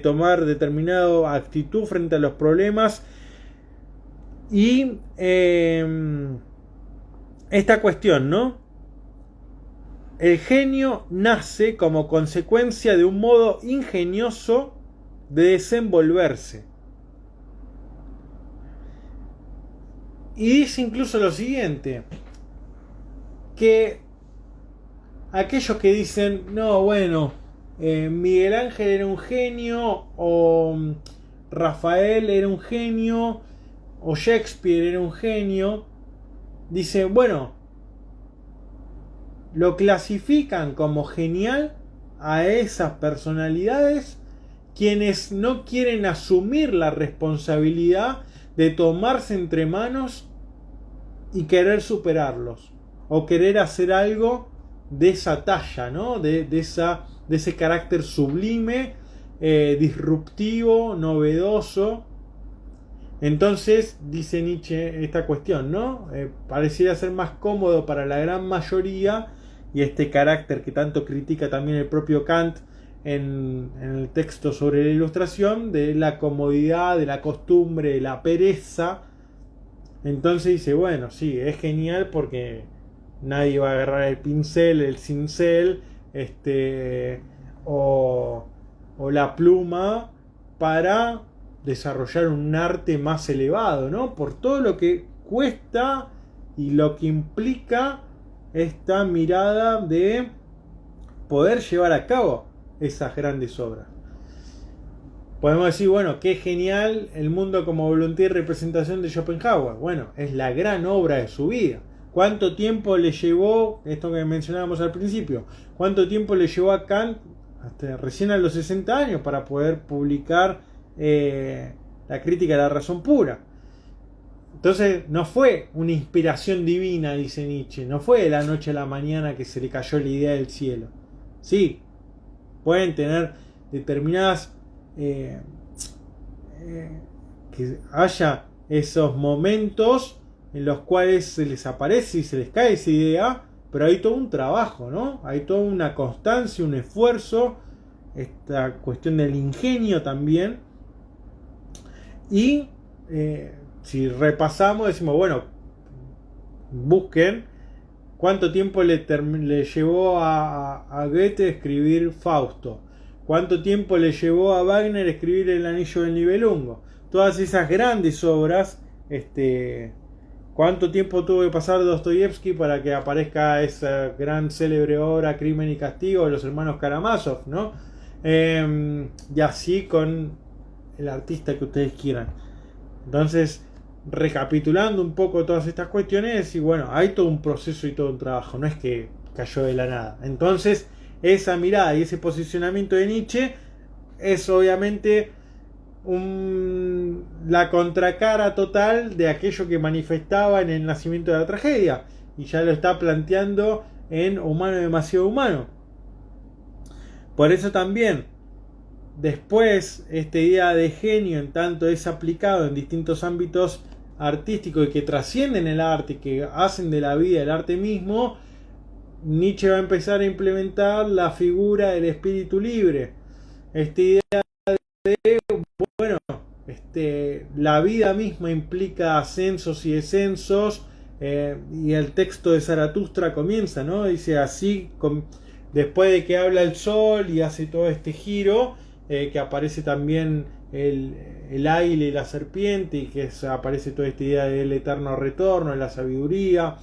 tomar determinada actitud frente a los problemas. Y esta cuestión, ¿no? El genio nace como consecuencia de un modo ingenioso de desenvolverse. Y dice incluso lo siguiente, que aquellos que dicen, no, bueno, Miguel Ángel era un genio, o Rafael era un genio, o Shakespeare era un genio, dice, bueno, lo clasifican como genial a esas personalidades quienes no quieren asumir la responsabilidad de tomarse entre manos y querer superarlos, o querer hacer algo de esa talla, ¿no? de ese carácter sublime, disruptivo, novedoso. Entonces dice Nietzsche esta cuestión, ¿no? Pareciera ser más cómodo para la gran mayoría, y este carácter que tanto critica también el propio Kant en el texto sobre la Ilustración, de la comodidad, de la costumbre, de la pereza. Entonces dice, bueno, sí, es genial porque nadie va a agarrar el pincel, el cincel, o la pluma para desarrollar un arte más elevado, ¿no? Por todo lo que cuesta y lo que implica esta mirada de poder llevar a cabo esas grandes obras. Podemos decir, bueno, qué genial El mundo como voluntad y representación de Schopenhauer. Bueno, es la gran obra de su vida. ¿Cuánto tiempo le llevó, esto que mencionábamos al principio, cuánto tiempo le llevó a Kant, hasta recién a los 60 años, para poder publicar la crítica de la razón pura? Entonces no fue una inspiración divina, dice Nietzsche, no fue de la noche a la mañana que se le cayó la idea del cielo. Sí, pueden tener determinadas que haya esos momentos en los cuales se les aparece y se les cae esa idea, pero hay todo un trabajo, ¿no? Hay toda una constancia, un esfuerzo, esta cuestión del ingenio también. Y si repasamos, decimos, bueno, busquen cuánto tiempo le llevó a Goethe escribir Fausto, cuánto tiempo le llevó a Wagner escribir El anillo del Nibelungo. Todas esas grandes obras, cuánto tiempo tuvo que pasar Dostoyevsky para que aparezca esa gran célebre obra Crimen y Castigo de los hermanos Karamazov, ¿no? Y así con el artista que ustedes quieran. Entonces, recapitulando un poco todas estas cuestiones, y bueno, hay todo un proceso y todo un trabajo, no es que cayó de la nada. Entonces, esa mirada y ese posicionamiento de Nietzsche es obviamente la contracara total de aquello que manifestaba en El nacimiento de la tragedia, y ya lo está planteando en Humano demasiado humano. Por eso también después esta idea de genio, en tanto es aplicado en distintos ámbitos artísticos y que trascienden el arte, que hacen de la vida el arte mismo, Nietzsche va a empezar a implementar la figura del espíritu libre. Esta idea de, bueno, la vida misma implica ascensos y descensos, y el texto de Zaratustra comienza, ¿no? Dice así, después de que habla el sol y hace todo este giro, que aparece también el águila y la serpiente, y que aparece toda esta idea del eterno retorno, de la sabiduría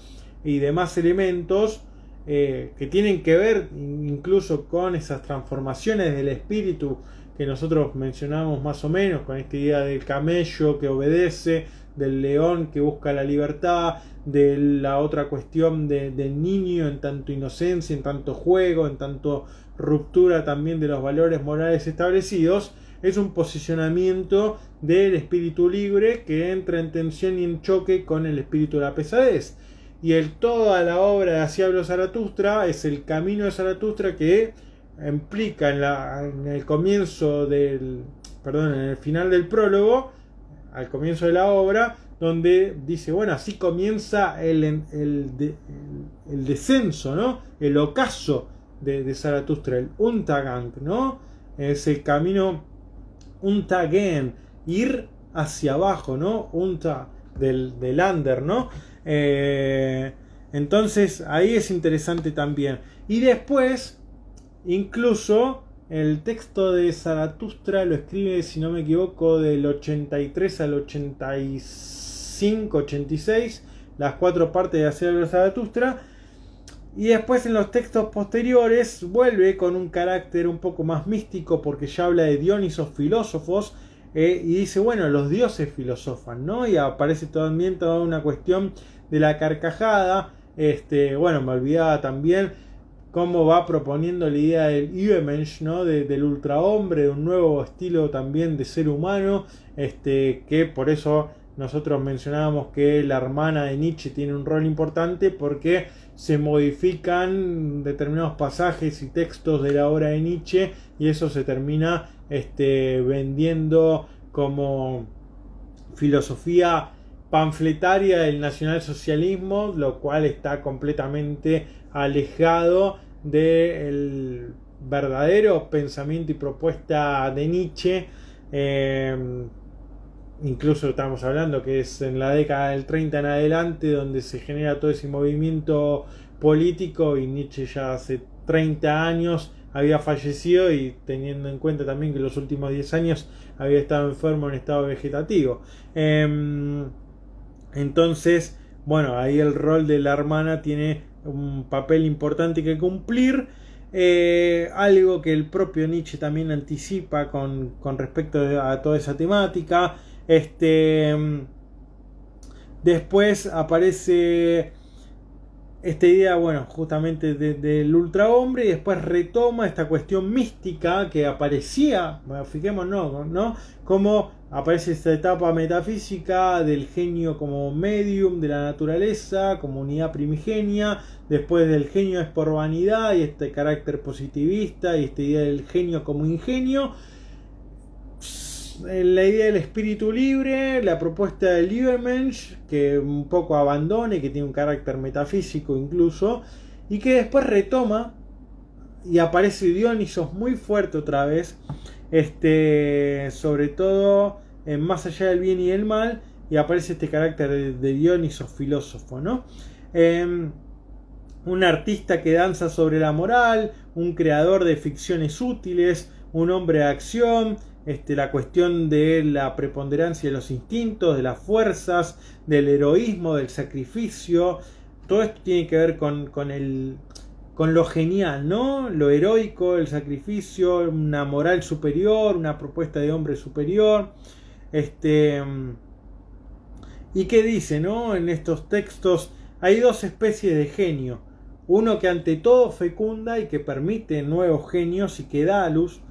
y demás elementos, que tienen que ver incluso con esas transformaciones del espíritu que nosotros mencionamos más o menos, con esta idea del camello que obedece, del león que busca la libertad, de la otra cuestión del niño en tanto inocencia, en tanto juego, en tanto ruptura también de los valores morales establecidos. Es un posicionamiento del espíritu libre que entra en tensión y en choque con el espíritu de la pesadez. Y toda la obra de Así habló Zaratustra es el camino de Zaratustra que implica en el comienzo en el final del prólogo, al comienzo de la obra, donde dice, bueno, así comienza el descenso, ¿no? El ocaso de Zaratustra, el Untergang, ¿no? Es el camino Untergehen, ir hacia abajo, ¿no? Unter del under, ¿no? Entonces ahí es interesante también. Y después, incluso el texto de Zaratustra lo escribe, si no me equivoco, del 83 al 85, 86, las 4 partes de Así habló Zaratustra. Y después en los textos posteriores vuelve con un carácter un poco más místico, porque ya habla de dionisos filósofos, y dice, bueno, los dioses filosofan, ¿no? Y aparece también toda una cuestión de la carcajada. Bueno, me olvidaba también cómo va proponiendo la idea del Übermensch, ¿no? Del ultrahombre, de un nuevo estilo también de ser humano, que por eso nosotros mencionábamos que la hermana de Nietzsche tiene un rol importante, porque se modifican determinados pasajes y textos de la obra de Nietzsche, y eso se termina vendiendo como filosofía panfletaria del nacionalsocialismo, lo cual está completamente alejado del verdadero pensamiento y propuesta de Nietzsche. Incluso estamos hablando que es en la década del 30 en adelante donde se genera todo ese movimiento político, y Nietzsche ya hace 30 años había fallecido, y teniendo en cuenta también que los últimos 10 años había estado enfermo en estado vegetativo. Entonces, bueno, ahí el rol de la hermana tiene un papel importante que cumplir. Algo que el propio Nietzsche también anticipa con respecto a toda esa temática. Después aparece esta idea, bueno, justamente del ultrahombre, y después retoma esta cuestión mística que aparecía, fijémonos, ¿no? Cómo aparece esta etapa metafísica del genio como medium de la naturaleza, como unidad primigenia. Después del genio es por vanidad, y este carácter positivista, y esta idea del genio como ingenio. La idea del espíritu libre, la propuesta del Übermensch, que un poco abandone, que tiene un carácter metafísico incluso, y que después retoma y aparece Dionisos muy fuerte otra vez, sobre todo en Más allá del bien y el mal, y aparece este carácter de Dionisos filósofo, ¿no? Un artista que danza sobre la moral, un creador de ficciones útiles, un hombre de acción. La cuestión de la preponderancia de los instintos, de las fuerzas, del heroísmo, del sacrificio. Todo esto tiene que ver con lo genial, ¿no? Lo heroico, el sacrificio, una moral superior, una propuesta de hombre superior. ¿Y qué dice, no? En estos textos hay dos especies de genio. Uno que ante todo fecunda y que permite nuevos genios y que da a luz.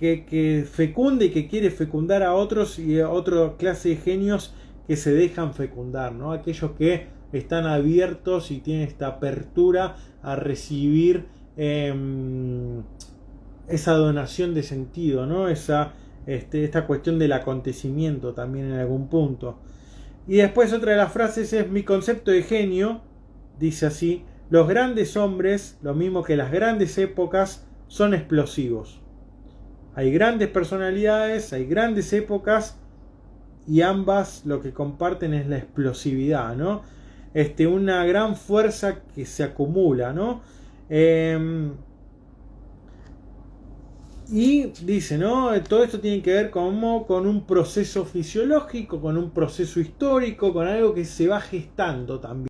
Que fecunda y que quiere fecundar a otros, y a otra clase de genios que se dejan fecundar, ¿no? Aquellos que están abiertos y tienen esta apertura a recibir esa donación de sentido, ¿no? Esta cuestión del acontecimiento también en algún punto. Y después otra de las frases es: mi concepto de genio, dice así: los grandes hombres, lo mismo que las grandes épocas, son explosivos. Hay grandes personalidades, hay grandes épocas, y ambas lo que comparten es la explosividad, ¿no? Una gran fuerza que se acumula, ¿no? Y dice, ¿no? Todo esto tiene que ver como con un proceso fisiológico, con un proceso histórico, con algo que se va gestando también.